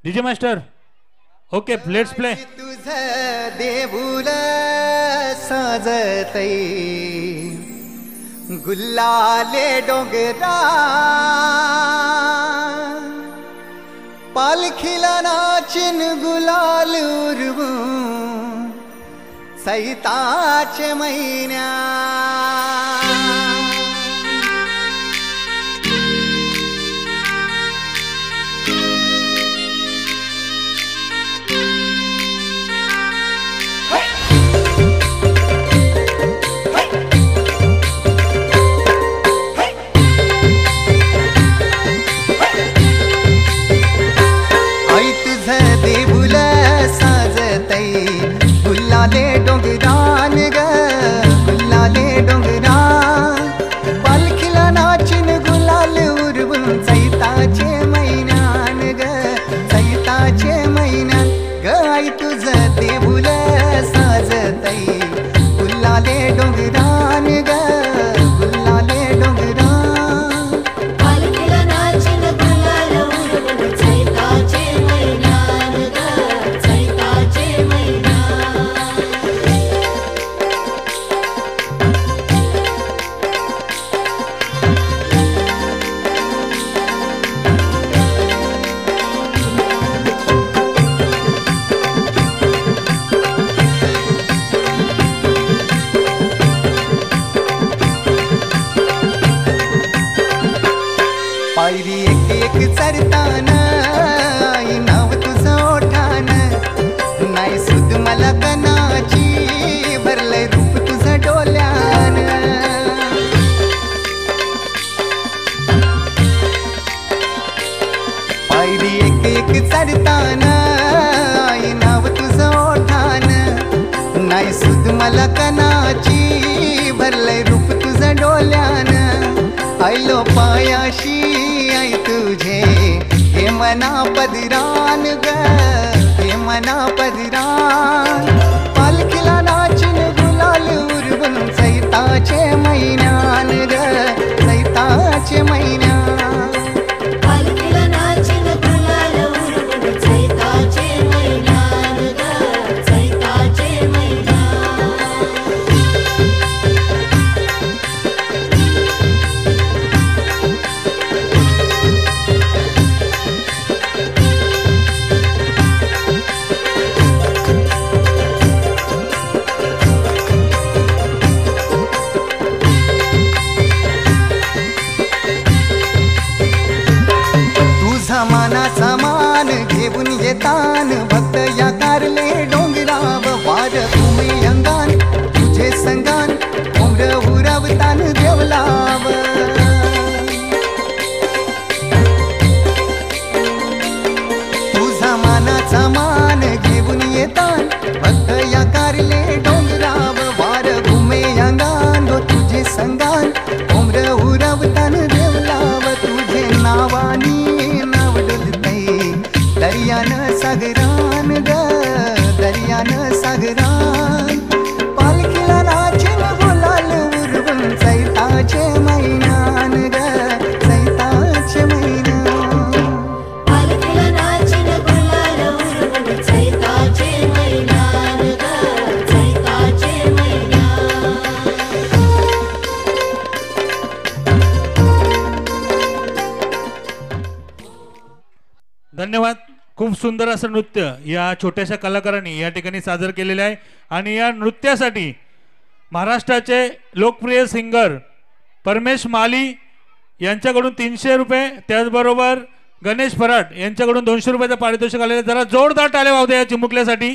DJ master okay let's play. तुझ देऊळ साजतई गुल्लाले डोंगरा पालखीला नाचिन गुलाल उरवू सैताचे महिन्या गुल्लाले डोंगरान ग गुल्लाले डोंगरा पालखीला नाचिन गुलाल उरवून चैताचे महिन्यान ग चैताचे महिन्यान ग आई तुझ देऊळ साजतई गुल्लाले डोंगरान ग गुल्लाले डोंगरा पालखीला नाचिन गुलाल उरवून चैताचे महिन्यान ग चैताचे महिन्यान. पायरी एक एक चरताना आई नाव तुझं ओठान नाही सुद मला कनाची भरलंय रूप तुझं डोल्यान पायरी एक एक चरताना आई नाव तुझं ओठान नाही सुद मला कनाची भरलंय रूप तुझं डोल्यान आयलो पायाशी आई तुझे हे मना पदरान ग हे मना पदरान पालखीला नाचिन गुलाल उरवून चैताचे महिन्यान ग चैताचे महिन्यान. पालखीला नाचिन गुलाल उरवून चैताचे महिन्यान ग चैताचे महिन्यान. मानाचा मान घेऊन येतान भक्त या कारले डोंगराव वार तुम्ही अंगान तुझे संगान उमर उरवतान देवलाव तुझा मानाचा मान घेऊन येतान भक्त या कारले डोंगराव वार घुमे अंगान गो तुझे संगान उमर उरवतान देवलाव तुझे नावानी दर्यान सागरान ग दर्यान सागरान पालखीला नाचिन गुलाल उरवून चैताचे महिन्यान ग चैताचे महिन्यान. पालखीला नाचिन गुलाल उरवून चैताचे महिन्यान ग चैताचे महिन्यान. धन्यवाद. खूप सुंदर असं नृत्य या छोट्याशा कलाकारांनी या ठिकाणी सादर केलेले आहे आणि या नृत्यासाठी महाराष्ट्राचे लोकप्रिय सिंगर परमेश माली यांच्याकडून 300 रुपये त्याचबरोबर गणेश फराट यांच्याकडून 200 रुपयाचं पारितोषिक आलेलं. जरा जोरदार टाळ्या वाजवा या चिमुकल्यासाठी.